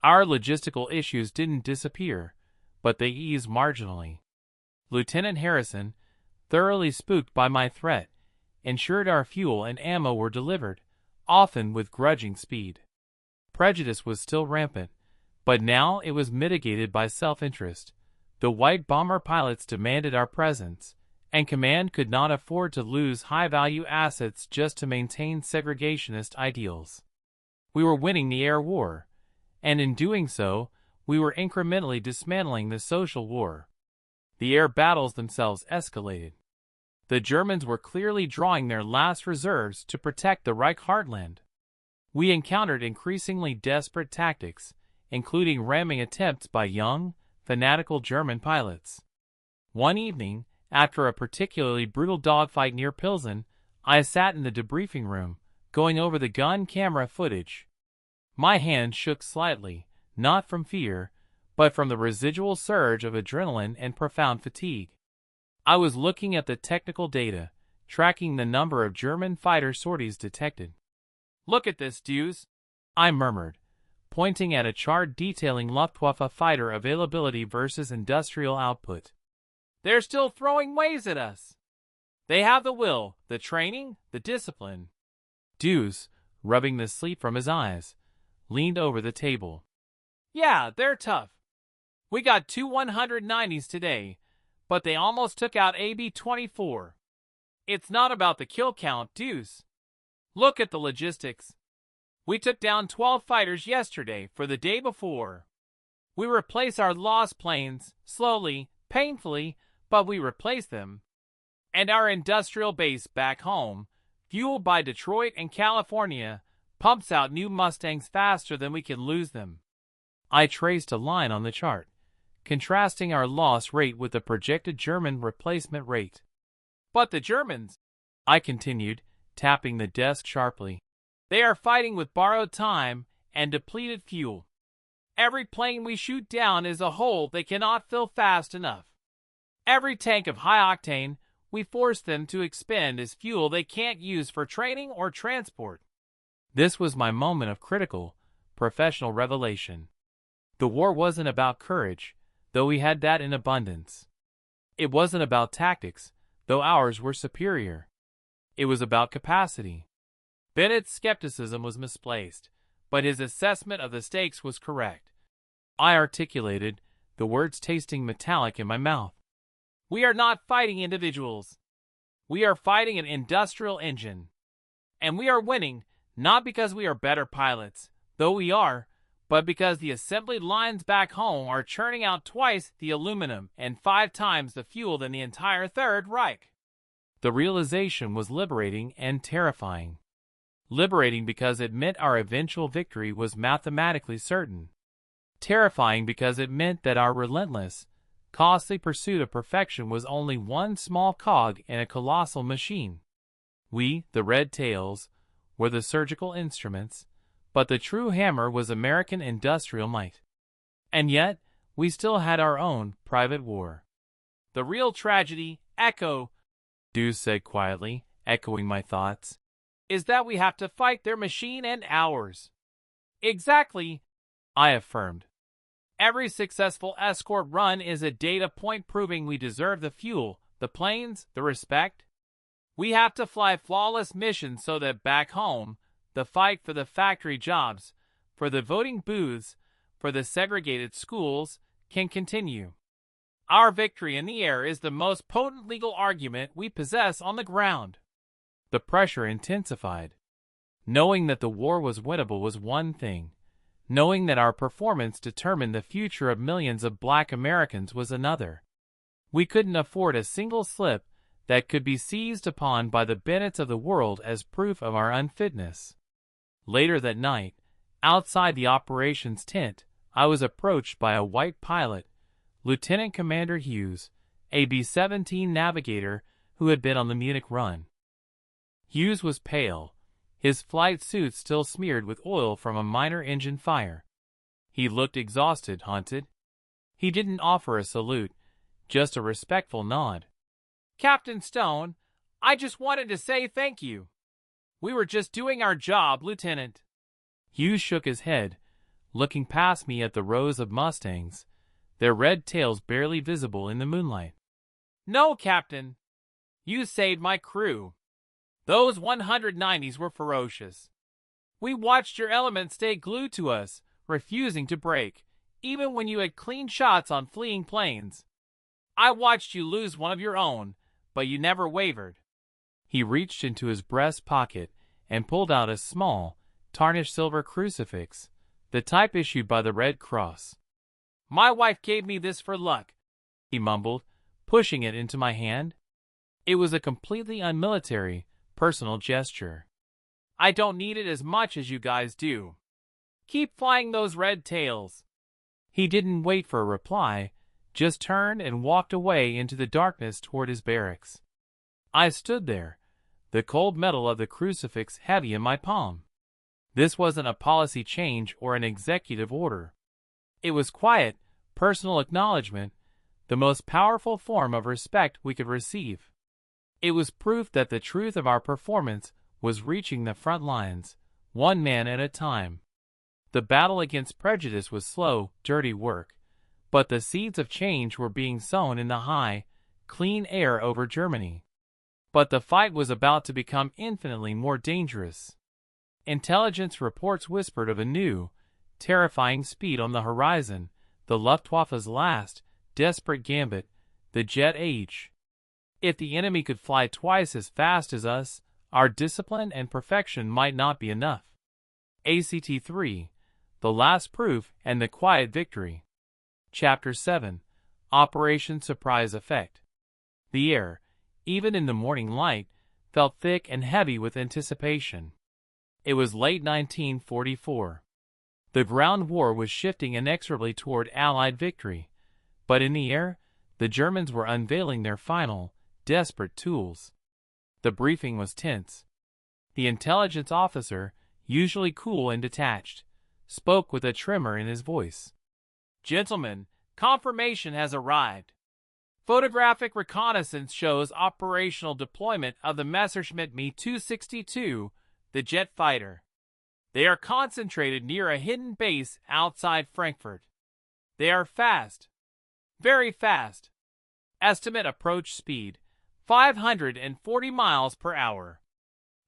Our logistical issues didn't disappear, but they eased marginally. Lieutenant Harrison, thoroughly spooked by my threat, ensured our fuel and ammo were delivered, often with grudging speed. Prejudice was still rampant, but now it was mitigated by self-interest. The white bomber pilots demanded our presence, and command could not afford to lose high-value assets just to maintain segregationist ideals. We were winning the air war, and in doing so, we were incrementally dismantling the social war. The air battles themselves escalated. The Germans were clearly drawing their last reserves to protect the Reich heartland. We encountered increasingly desperate tactics, including ramming attempts by young, fanatical German pilots. One evening, after a particularly brutal dogfight near Pilsen, I sat in the debriefing room, going over the gun camera footage. My hand shook slightly, not from fear, but from the residual surge of adrenaline and profound fatigue. I was looking at the technical data, tracking the number of German fighter sorties detected. "Look at this, Deuce," I murmured, pointing at a chart detailing Luftwaffe fighter availability versus industrial output. "They're still throwing waves at us. They have the will, the training, the discipline." Deuce, rubbing the sleep from his eyes, leaned over the table. "Yeah, they're tough. We got 2 190s today, but they almost took out AB-24. It's not about the kill count, Deuce. Look at the logistics. We took down 12 fighters yesterday for the day before. We replace our lost planes, slowly, painfully, but we replace them. And our industrial base back home, fueled by Detroit and California, pumps out new Mustangs faster than we can lose them." I traced a line on the chart, contrasting our loss rate with the projected German replacement rate. "But the Germans," I continued, tapping the desk sharply, "they are fighting with borrowed time and depleted fuel. Every plane we shoot down is a hole they cannot fill fast enough. Every tank of high octane we force them to expend is fuel they can't use for training or transport. This was my moment of critical, professional revelation. The war wasn't about courage, though we had that in abundance. It wasn't about tactics, though ours were superior. It was about capacity. Bennett's skepticism was misplaced, but his assessment of the stakes was correct. I articulated, the words tasting metallic in my mouth. We are not fighting individuals. We are fighting an industrial engine. And we are winning, not because we are better pilots, though we are, but because the assembly lines back home are churning out twice the aluminum and 5 times the fuel than the entire Third Reich. The realization was liberating and terrifying. Liberating because it meant our eventual victory was mathematically certain. Terrifying because it meant that our relentless, costly pursuit of perfection was only one small cog in a colossal machine. We, the Red Tails, were the surgical instruments, but the true hammer was American industrial might. And yet, we still had our own private war. The real tragedy, Echo, Deuce said quietly, echoing my thoughts, is that we have to fight their machine and ours. Exactly, I affirmed. Every successful escort run is a data point proving we deserve the fuel, the planes, the respect. We have to fly flawless missions so that back home, the fight for the factory jobs, for the voting booths, for the segregated schools, can continue. Our victory in the air is the most potent legal argument we possess on the ground. The pressure intensified. Knowing that the war was winnable was one thing. Knowing that our performance determined the future of millions of Black Americans was another. We couldn't afford a single slip that could be seized upon by the Bennetts of the world as proof of our unfitness. Later that night, outside the operations tent, I was approached by a white pilot, Lieutenant Commander Hughes, a B-17 navigator who had been on the Munich run. Hughes was pale, his flight suit still smeared with oil from a minor engine fire. He looked exhausted, hunted. He didn't offer a salute, just a respectful nod. Captain Stone, I just wanted to say thank you. We were just doing our job, Lieutenant. Hughes shook his head, looking past me at the rows of Mustangs, their red tails barely visible in the moonlight. No, Captain. You saved my crew. Those 190s were ferocious. We watched your element stay glued to us, refusing to break, even when you had clean shots on fleeing planes. I watched you lose one of your own, but you never wavered. He reached into his breast pocket and pulled out a small, tarnished silver crucifix, the type issued by the Red Cross. My wife gave me this for luck, he mumbled, pushing it into my hand. It was a completely unmilitary, personal gesture. I don't need it as much as you guys do. Keep flying those red tails. He didn't wait for a reply, just turned and walked away into the darkness toward his barracks. I stood there, the cold metal of the crucifix heavy in my palm. This wasn't a policy change or an executive order. It was quiet, personal acknowledgement, the most powerful form of respect we could receive. It was proof that the truth of our performance was reaching the front lines, one man at a time. The battle against prejudice was slow, dirty work, but the seeds of change were being sown in the high, clean air over Germany. But the fight was about to become infinitely more dangerous. Intelligence reports whispered of a new, terrifying speed on the horizon, the Luftwaffe's last, desperate gambit, the jet age. If the enemy could fly twice as fast as us, our discipline and perfection might not be enough. ACT-3, the last proof and the quiet victory. Chapter 7, Operation Surprise Effect. The air, even in the morning light, felt thick and heavy with anticipation. It was late 1944. The ground war was shifting inexorably toward Allied victory, but in the air, the Germans were unveiling their final, desperate tools. The briefing was tense. The intelligence officer, usually cool and detached, spoke with a tremor in his voice. Gentlemen, confirmation has arrived. Photographic reconnaissance shows operational deployment of the Messerschmitt Me-262, the jet fighter. They are concentrated near a hidden base outside Frankfurt. They are fast. Very fast. Estimate approach speed, 540 miles per hour.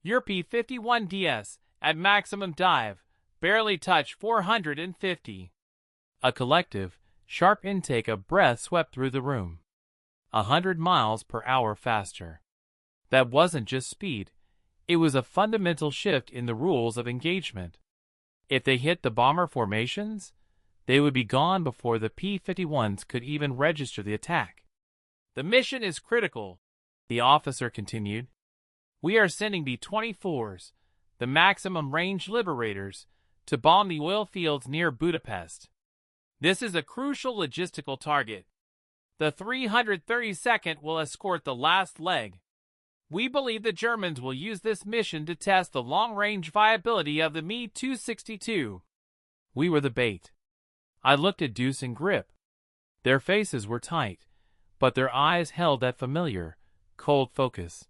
Your P-51DS at maximum dive, barely touch 450. A collective, sharp intake of breath swept through the room. 100 miles per hour faster. That wasn't just speed. It was a fundamental shift in the rules of engagement. If they hit the bomber formations, they would be gone before the P-51s could even register the attack. The mission is critical, the officer continued. We are sending B-24s, the maximum range liberators, to bomb the oil fields near Budapest. This is a crucial logistical target. The 332nd will escort the last leg. We believe the Germans will use this mission to test the long-range viability of the Me-262. We were the bait. I looked at Deuce and Grip. Their faces were tight, but their eyes held that familiar, cold focus.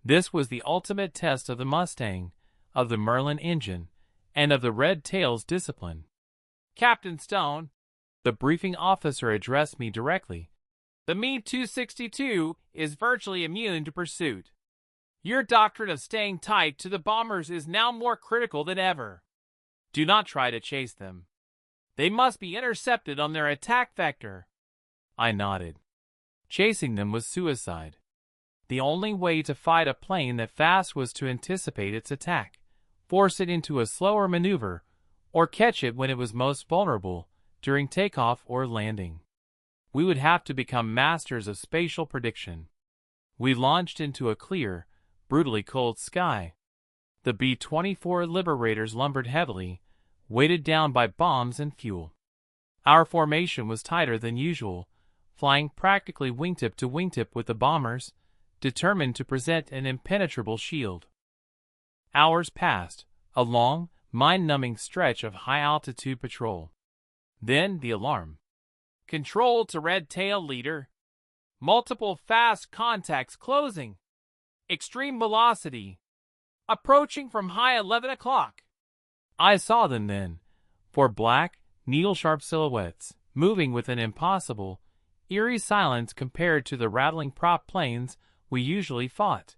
This was the ultimate test of the Mustang, of the Merlin engine, and of the Red Tail's discipline. Captain Stone, the briefing officer addressed me directly. The Me-262 is virtually immune to pursuit. Your doctrine of staying tight to the bombers is now more critical than ever. Do not try to chase them. They must be intercepted on their attack vector. I nodded. Chasing them was suicide. The only way to fight a plane that fast was to anticipate its attack, force it into a slower maneuver, or catch it when it was most vulnerable, during takeoff or landing. We would have to become masters of spatial prediction. We launched into a clear, brutally cold sky. The B-24 Liberators lumbered heavily, weighted down by bombs and fuel. Our formation was tighter than usual, flying practically wingtip to wingtip with the bombers, determined to present an impenetrable shield. Hours passed, a long, mind-numbing stretch of high-altitude patrol. Then the alarm. Control to Red Tail Leader. Multiple fast contacts closing. Extreme velocity. Approaching from high 11 o'clock. I saw them then, four black, needle-sharp silhouettes, moving with an impossible, eerie silence compared to the rattling prop planes we usually fought.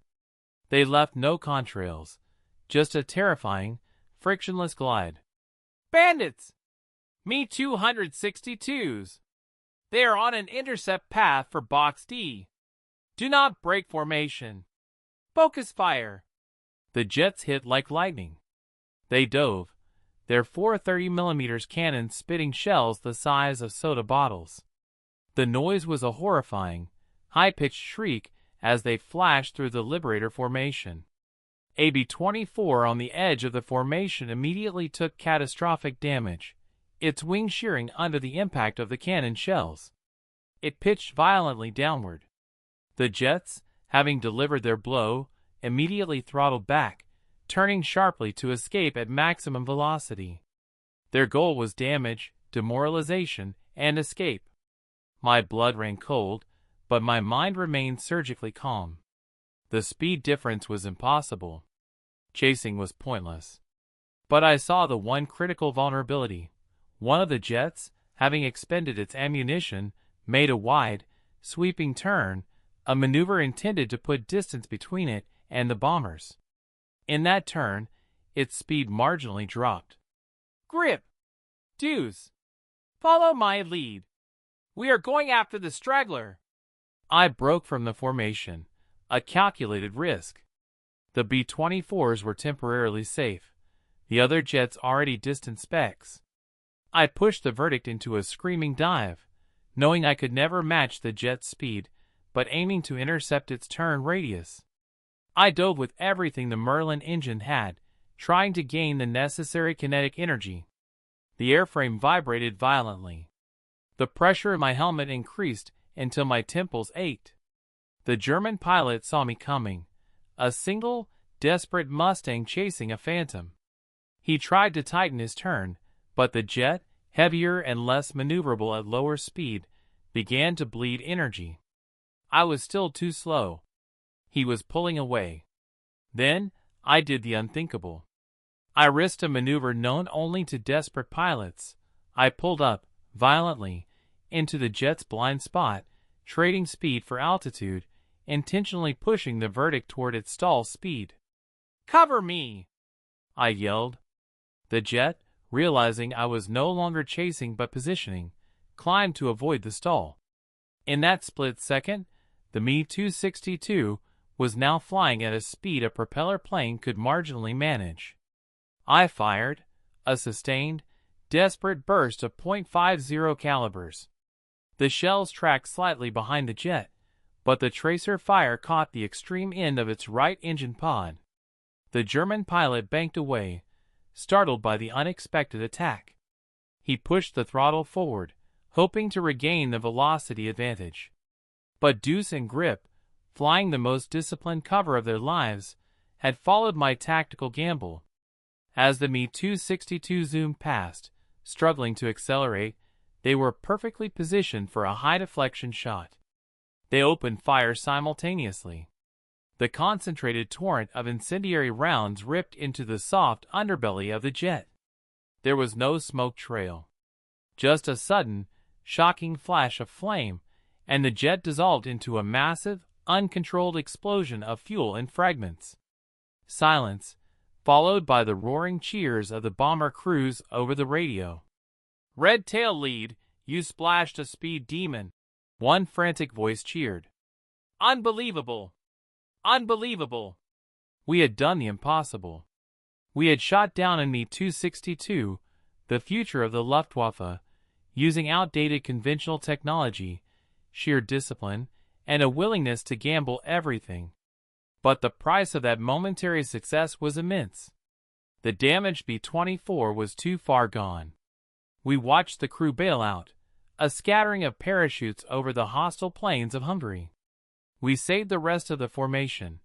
They left no contrails, just a terrifying, frictionless glide. Bandits! Me-262s. They are on an intercept path for Box D. Do not break formation. Focus fire. The jets hit like lightning. They dove, their 430mm cannons spitting shells the size of soda bottles. The noise was a horrifying, high-pitched shriek as they flashed through the Liberator formation. A B-24 on the edge of the formation immediately took catastrophic damage, its wing shearing under the impact of the cannon shells. It pitched violently downward. The jets, having delivered their blow, immediately throttled back, turning sharply to escape at maximum velocity. Their goal was damage, demoralization, and escape. My blood ran cold, but my mind remained surgically calm. The speed difference was impossible. Chasing was pointless. But I saw the one critical vulnerability. One of the jets, having expended its ammunition, made a wide, sweeping turn, a maneuver intended to put distance between it and the bombers. In that turn, its speed marginally dropped. Grip! Deuce! Follow my lead. We are going after the straggler. I broke from the formation, a calculated risk. The B-24s were temporarily safe, the other jets already distant specks. I pushed the verdict into a screaming dive, knowing I could never match the jet's speed, but aiming to intercept its turn radius. I dove with everything the Merlin engine had, trying to gain the necessary kinetic energy. The airframe vibrated violently. The pressure in my helmet increased until my temples ached. The German pilot saw me coming, a single, desperate Mustang chasing a Phantom. He tried to tighten his turn, but the jet, heavier and less maneuverable at lower speed, began to bleed energy. I was still too slow. He was pulling away. Then, I did the unthinkable. I risked a maneuver known only to desperate pilots. I pulled up, violently, into the jet's blind spot, trading speed for altitude, intentionally pushing the verdict toward its stall speed. "Cover me!" I yelled. The jet, realizing I was no longer chasing but positioning, climbed to avoid the stall. In that split second, the Me-262 was now flying at a speed a propeller plane could marginally manage. I fired a sustained, desperate burst of .50 calibers. The shells tracked slightly behind the jet, but the tracer fire caught the extreme end of its right engine pod. The German pilot banked away, startled by the unexpected attack. He pushed the throttle forward, hoping to regain the velocity advantage. But Deuce and Grip, flying the most disciplined cover of their lives, had followed my tactical gamble. As the Me-262 zoomed past, struggling to accelerate, they were perfectly positioned for a high-deflection shot. They opened fire simultaneously. The concentrated torrent of incendiary rounds ripped into the soft underbelly of the jet. There was no smoke trail. Just a sudden, shocking flash of flame, and the jet dissolved into a massive, uncontrolled explosion of fuel and fragments. Silence, followed by the roaring cheers of the bomber crews over the radio. "Red tail lead, you splashed a speed demon," one frantic voice cheered. "Unbelievable! Unbelievable!" We had done the impossible. We had shot down a Me-262, the future of the Luftwaffe, using outdated conventional technology, sheer discipline, and a willingness to gamble everything. But the price of that momentary success was immense. The damaged B-24 was too far gone. We watched the crew bail out, a scattering of parachutes over the hostile plains of Hungary. We saved the rest of the formation,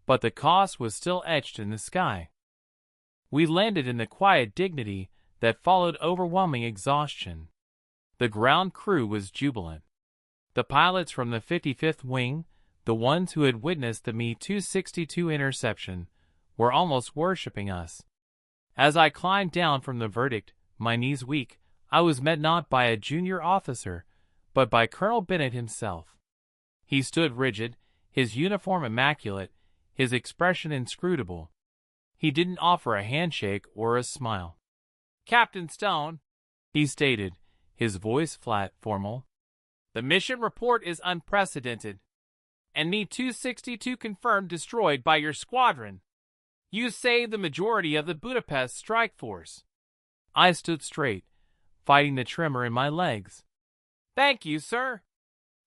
but the cost was still etched in the sky. We landed in the quiet dignity that followed overwhelming exhaustion. The ground crew was jubilant. The pilots from the 55th Wing, the ones who had witnessed the Me-262 interception, were almost worshipping us. As I climbed down from the verdict, my knees weak, I was met not by a junior officer, but by Colonel Bennett himself. He stood rigid, his uniform immaculate, his expression inscrutable. He didn't offer a handshake or a smile. "Captain Stone," he stated, his voice flat, formal, "the mission report is unprecedented, and Me-262 confirmed destroyed by your squadron. You saved the majority of the Budapest strike force." I stood straight, fighting the tremor in my legs. "Thank you, sir.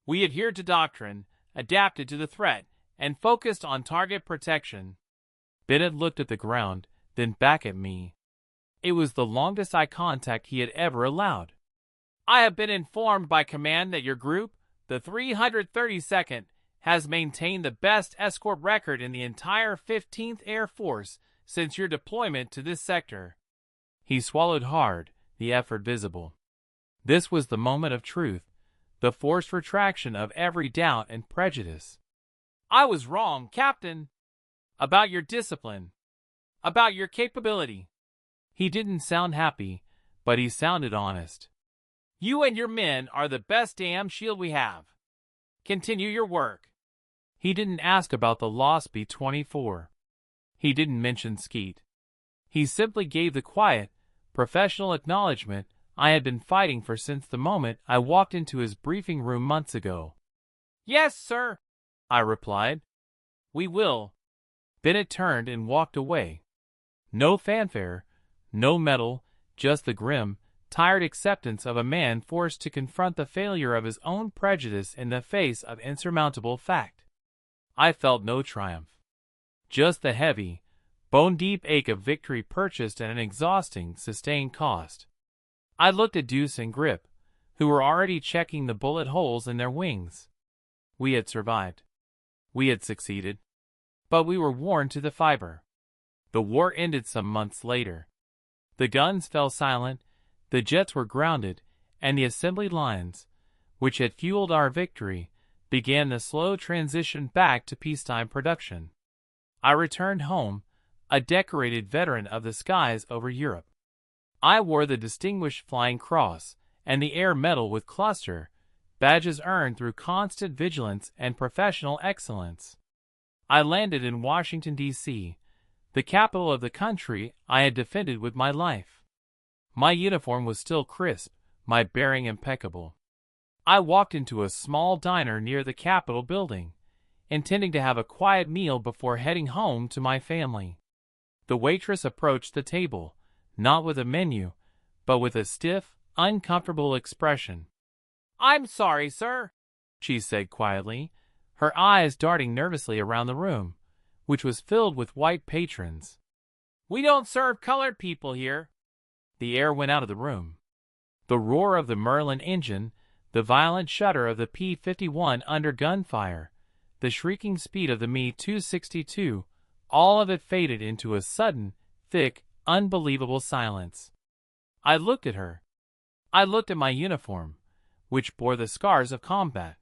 We adhered to doctrine, adapted to the threat, and focused on target protection." Bennett looked at the ground, then back at me. It was the longest eye contact he had ever allowed. "I have been informed by command that your group, the 332nd, has maintained the best escort record in the entire 15th Air Force since your deployment to this sector." He swallowed hard, the effort visible. This was the moment of truth, the forced retraction of every doubt and prejudice. "I was wrong, Captain. About your discipline. About your capability." He didn't sound happy, but he sounded honest. "You and your men are the best damn shield we have. Continue your work." He didn't ask about the lost B-24. He didn't mention Skeet. He simply gave the quiet, professional acknowledgement I had been fighting for since the moment I walked into his briefing room months ago. "Yes, sir," I replied. "We will." Bennett turned and walked away. No fanfare, no medal, just the grim, tired acceptance of a man forced to confront the failure of his own prejudice in the face of insurmountable fact. I felt no triumph. Just the heavy, bone-deep ache of victory purchased at an exhausting, sustained cost. I looked at Deuce and Grip, who were already checking the bullet holes in their wings. We had survived. We had succeeded. But we were worn to the fiber. The war ended some months later. The guns fell silent, the jets were grounded, and the assembly lines, which had fueled our victory, began the slow transition back to peacetime production. I returned home, a decorated veteran of the skies over Europe. I wore the Distinguished Flying Cross and the Air Medal with Cluster, badges earned through constant vigilance and professional excellence. I landed in Washington, D.C., the capital of the country I had defended with my life. My uniform was still crisp, my bearing impeccable. I walked into a small diner near the Capitol building, intending to have a quiet meal before heading home to my family. The waitress approached the table, not with a menu, but with a stiff, uncomfortable expression. "I'm sorry, sir," she said quietly, her eyes darting nervously around the room, which was filled with white patrons. "We don't serve colored people here." The air went out of the room. The roar of the Merlin engine, the violent shudder of the P-51 under gunfire, the shrieking speed of the Me-262, all of it faded into a sudden, thick, unbelievable silence. I looked at her. I looked at my uniform, which bore the scars of combat.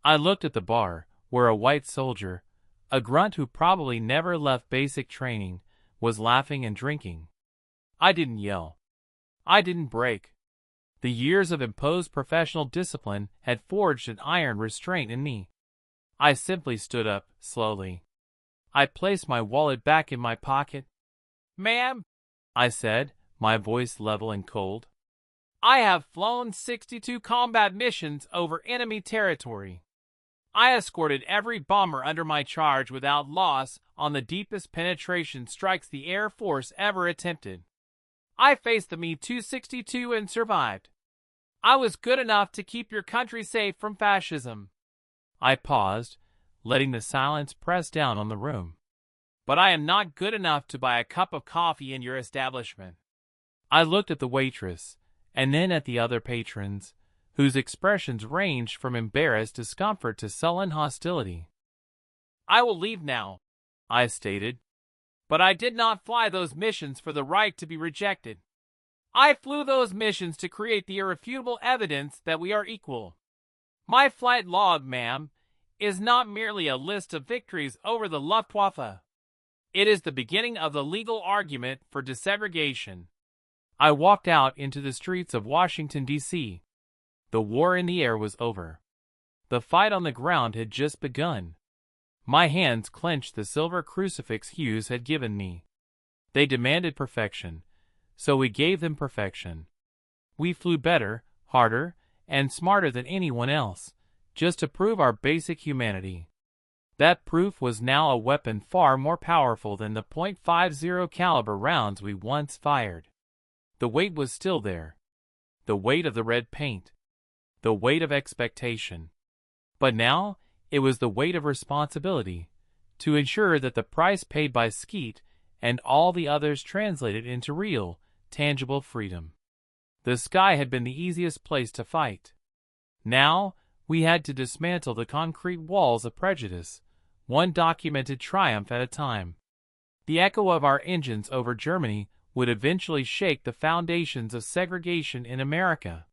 I looked at the bar, where a white soldier, a grunt who probably never left basic training, was laughing and drinking. I didn't yell. I didn't break. The years of imposed professional discipline had forged an iron restraint in me. I simply stood up, slowly. I placed my wallet back in my pocket. "Ma'am," I said, my voice level and cold, "I have flown 62 combat missions over enemy territory. I escorted every bomber under my charge without loss on the deepest penetration strikes the Air Force ever attempted. I faced the Me-262 and survived. I was good enough to keep your country safe from fascism." I paused, letting the silence press down on the room. "But I am not good enough to buy a cup of coffee in your establishment." I looked at the waitress, and then at the other patrons, whose expressions ranged from embarrassed discomfort to sullen hostility. "I will leave now," I stated. "But I did not fly those missions for the right to be rejected. I flew those missions to create the irrefutable evidence that we are equal. My flight log, ma'am, is not merely a list of victories over the Luftwaffe. It is the beginning of the legal argument for desegregation." I walked out into the streets of Washington, D.C. The war in the air was over. The fight on the ground had just begun. My hands clenched the silver crucifix Hughes had given me. They demanded perfection, so we gave them perfection. We flew better, harder, and smarter than anyone else, just to prove our basic humanity. That proof was now a weapon far more powerful than the .50 caliber rounds we once fired. The weight was still there. The weight of the red paint. The weight of expectation. But now, it was the weight of responsibility, to ensure that the price paid by Skeet and all the others translated into real, tangible freedom. The sky had been the easiest place to fight. Now, we had to dismantle the concrete walls of prejudice, one documented triumph at a time. The echo of our engines over Germany would eventually shake the foundations of segregation in America.